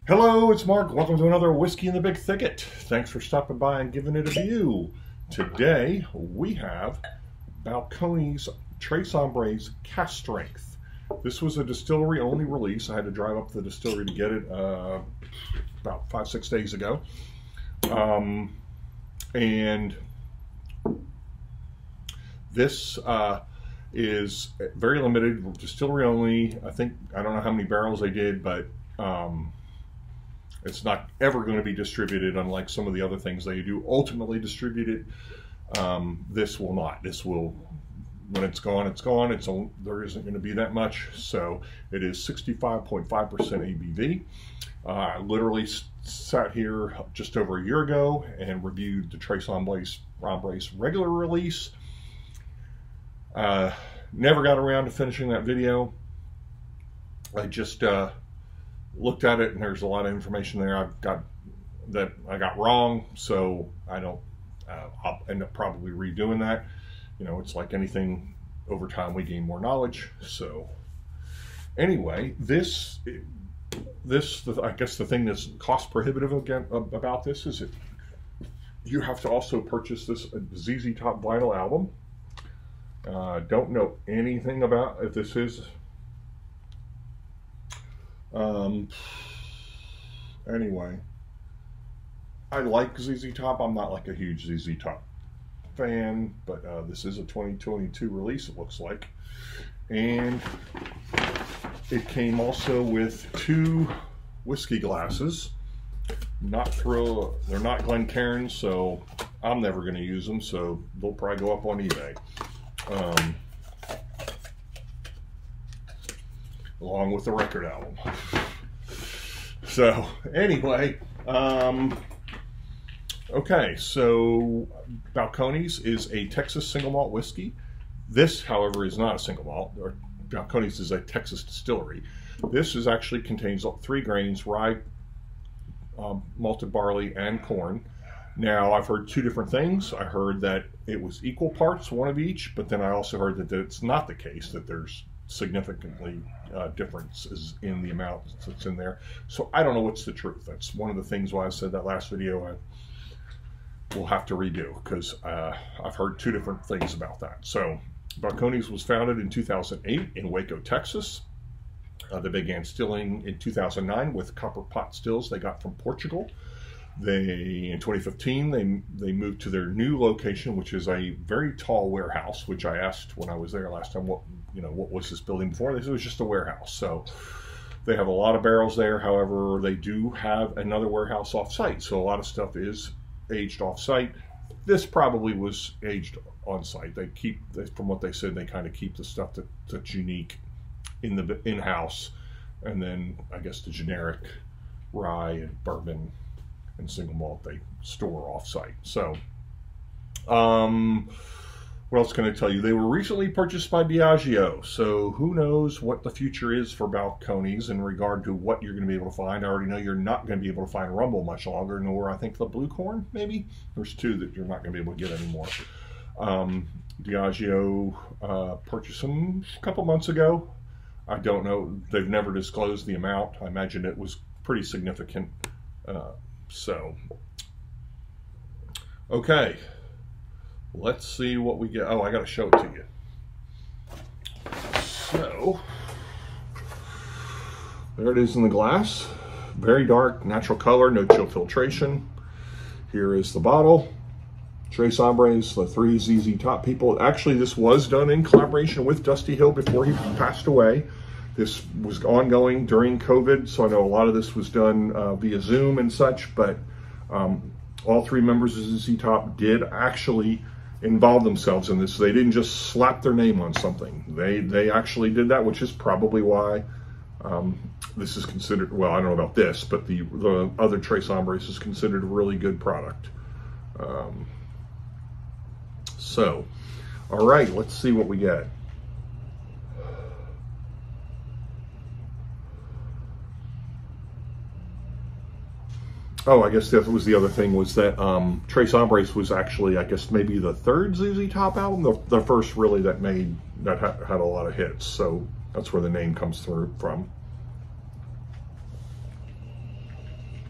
Hello, it's Mark. Welcome to another Whiskey in the Big Thicket. Thanks for stopping by and giving it a view. Today we have Balcones Tres Hombres Cask Strength. This was a distillery only release. I had to drive up to the distillery to get it about 5-6 days ago. And this is very limited, distillery only. I don't know how many barrels they did, but it's not ever going to be distributed, unlike some of the other things they do ultimately distribute it. This will not. This will, when it's gone, it's gone. There isn't going to be that much. So it is 65.5% ABV. I literally sat here just over a year ago and reviewed the Tres Hombres regular release. Never got around to finishing that video. I just looked at it, and there's a lot of information there I got wrong, so I'll end up probably redoing that. You know, it's like anything, over time we gain more knowledge. So anyway, I guess the thing that's cost prohibitive again about this is that you have to also purchase this ZZ Top vinyl album. Don't know anything about if this is. Anyway, I like ZZ Top. I'm not like a huge ZZ Top fan, but this is a 2022 release, it looks like. And it came also with 2 whiskey glasses. They're not Glencairns, so I'm never going to use them, so they'll probably go up on eBay. Along with the record album. So anyway, okay, so Balcones is a Texas single malt whiskey. This, however, is not a single malt. Balcones is a Texas distillery. This actually contains 3 grains: rye, malted barley, and corn. Now, I've heard 2 different things. I heard that it was equal parts, 1 of each, but then I also heard that it's not the case, that there's significantly differences in the amount that's in there. So I don't know what's the truth. That's one of the things why I said that last video I will have to redo, because I've heard 2 different things about that. So Balcones was founded in 2008 in Waco, Texas. They began stilling in 2009 with copper pot stills they got from Portugal. In 2015, they moved to their new location, which is a very tall warehouse, which I asked when I was there last time, what was this building before? They said it was just a warehouse. So they have a lot of barrels there. However, they do have another warehouse off-site, so a lot of stuff is aged off-site. This probably was aged on-site. From what they said, they kind of keep the stuff that's unique in-house, and then I guess the generic rye and bourbon and single malt they store off-site. So what else can I tell you? They were recently purchased by Diageo, so who knows what the future is for Balcones in regard to what you're going to be able to find. I already know you're not going to be able to find Rumble much longer, nor I think the Blue Corn, maybe. There's 2 that you're not going to be able to get anymore. Diageo purchased them a couple months ago. I don't know. They've never disclosed the amount. I imagine it was pretty significant. So, okay, let's see what we get. Oh, I got to show it to you. So, there it is in the glass. Very dark, natural color, no chill filtration. Here is the bottle. Tres Hombres, the 3 ZZ Top people. Actually, this was done in collaboration with Dusty Hill before he passed away. This was ongoing during COVID, so I know a lot of this was done via Zoom and such, but all 3 members of ZZ Top did actually involve themselves in this. They didn't just slap their name on something. They actually did that, which is probably why this is considered, well, I don't know about this, but the other Tres Hombres is considered a really good product. So, all right, let's see what we get. Oh, I guess that was the other thing, was that Tres Hombres was actually, I guess, maybe the 3rd ZZ Top album, the first really that had a lot of hits. So that's where the name comes from.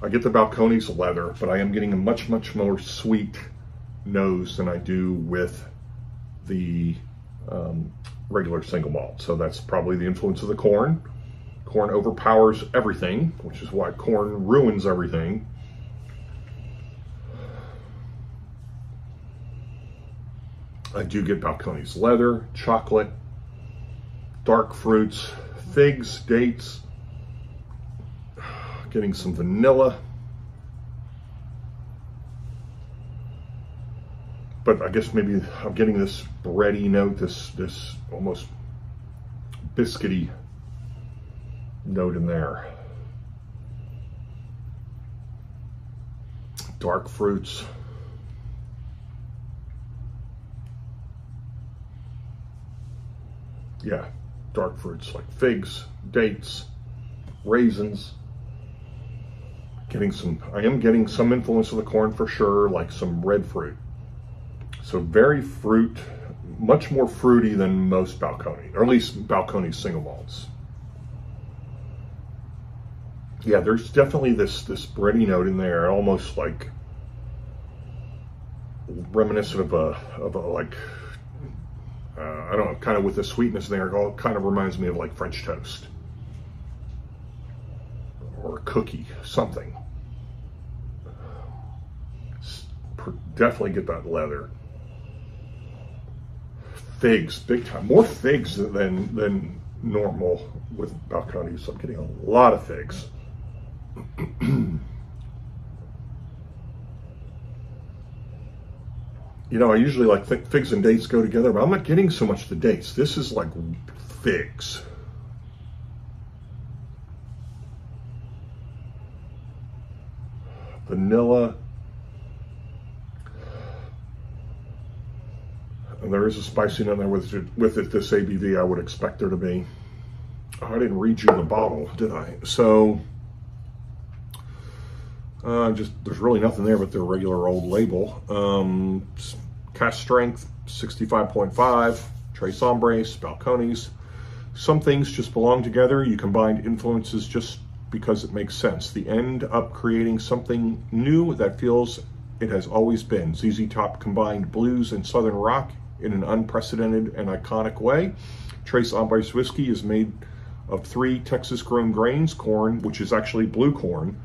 I get the Balcones leather, but I am getting a much, much more sweet nose than I do with the regular single malt. So that's probably the influence of the corn. Corn overpowers everything, which is why corn ruins everything. I do get Balcones leather, chocolate, dark fruits, figs, dates, getting some vanilla. But I guess maybe I'm getting this bready note, this almost biscuity note in there. Dark fruits. Yeah, dark fruits like figs, dates, raisins. I am getting some influence of the corn for sure, like some red fruit. So very much more fruity than most Balcones, or at least Balcones single malts. Yeah, there's definitely this bready note in there, almost like reminiscent of a like, I don't know, kind of with the sweetness there, it kind of reminds me of like French toast or a cookie, something. Definitely get that leather. Figs, big time. More figs than normal with Balcones. So I'm getting a lot of figs. You know, I usually like figs and dates go together, but I'm not getting so much the dates. This is like figs. Vanilla. And there is a spicy note there with it, this ABV I would expect there to be. Oh, I didn't read you the bottle, did I? So, there's really nothing there but their regular old label. Cask strength, 65.5, Tres Hombres, Balcones. Some things just belong together. You combine influences just because it makes sense. They end up creating something new that feels it has always been. ZZ Top combined blues and southern rock in an unprecedented and iconic way. Tres Hombres whiskey is made of 3 Texas-grown grains, corn, which is actually blue corn,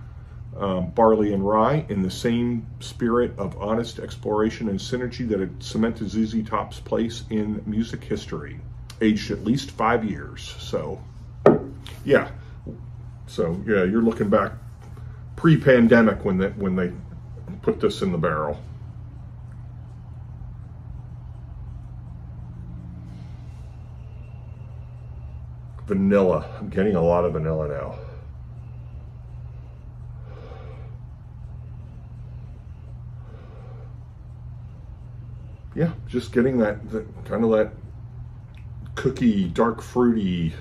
barley and rye, in the same spirit of honest exploration and synergy that had cemented ZZ Top's place in music history. Aged at least 5 years. So, yeah. So, yeah, you're looking back pre-pandemic when they put this in the barrel. Vanilla. I'm getting a lot of vanilla now. Yeah, just getting that kind of that cookie, dark fruity.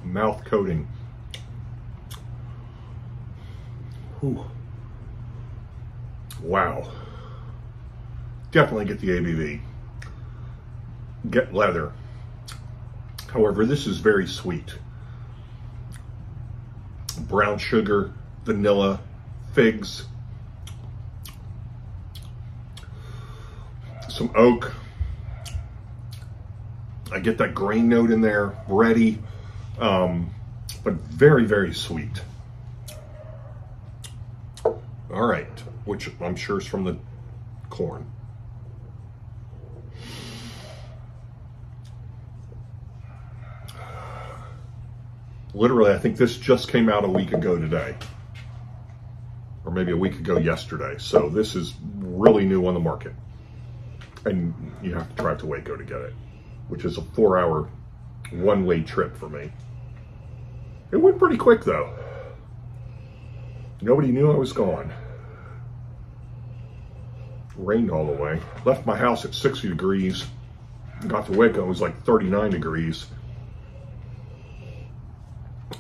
Mouth coating. Ooh. Wow. Definitely get the ABV. Get leather. However, this is very sweet. Brown sugar, vanilla, figs, some oak. I get that grain note in there, bready, but very, very sweet. All right, which I'm sure is from the corn. Literally, I think this just came out a week ago today, or maybe a week ago yesterday. So this is really new on the market, and you have to drive to Waco to get it, which is a 4-hour one-way trip for me. It went pretty quick though. Nobody knew I was gone. Rained all the way. Left my house at 60 degrees. Got to Waco, it was like 39 degrees.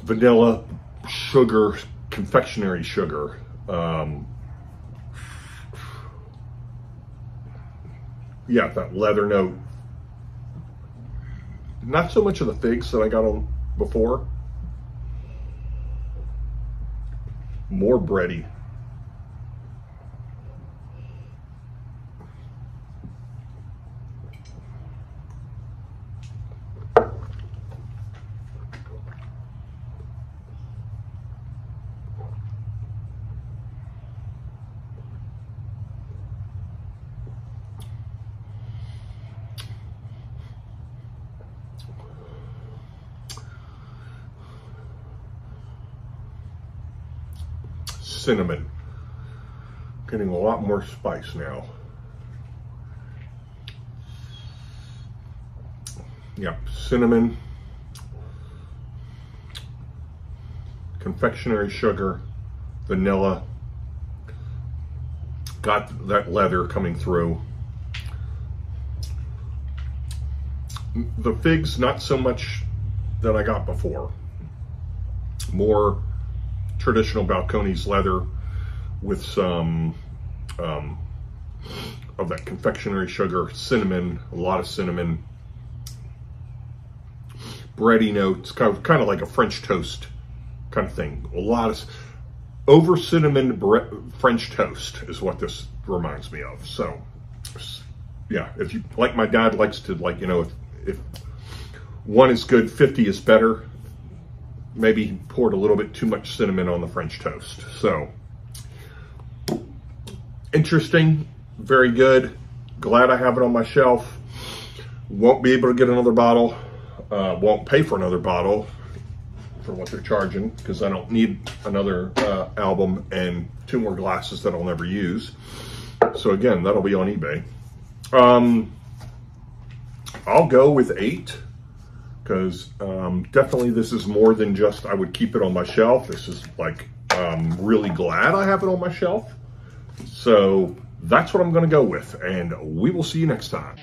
vanilla, sugar, confectionery sugar. Yeah, that leather note. Not so much of the figs that I got on before. More bready. Cinnamon. Getting a lot more spice now. Yep, cinnamon, confectionery sugar, vanilla. Got that leather coming through. The figs, not so much that I got before. More traditional Balcones leather with some of that confectionery sugar, cinnamon, a lot of cinnamon, bready notes, kind of like a French toast kind of thing. A lot of over cinnamon French toast is what this reminds me of. So yeah, if you like, my dad likes to, like, you know, if one is good, 50 is better. Maybe he poured a little bit too much cinnamon on the French toast. So, interesting, very good. Glad I have it on my shelf. Won't be able to get another bottle. Won't pay for another bottle for what they're charging, because I don't need another album and 2 more glasses that I'll never use. So again, that'll be on eBay. I'll go with 8. Because definitely this is more than just I would keep it on my shelf. This is like, really glad I have it on my shelf. So that's what I'm going to go with, and we will see you next time.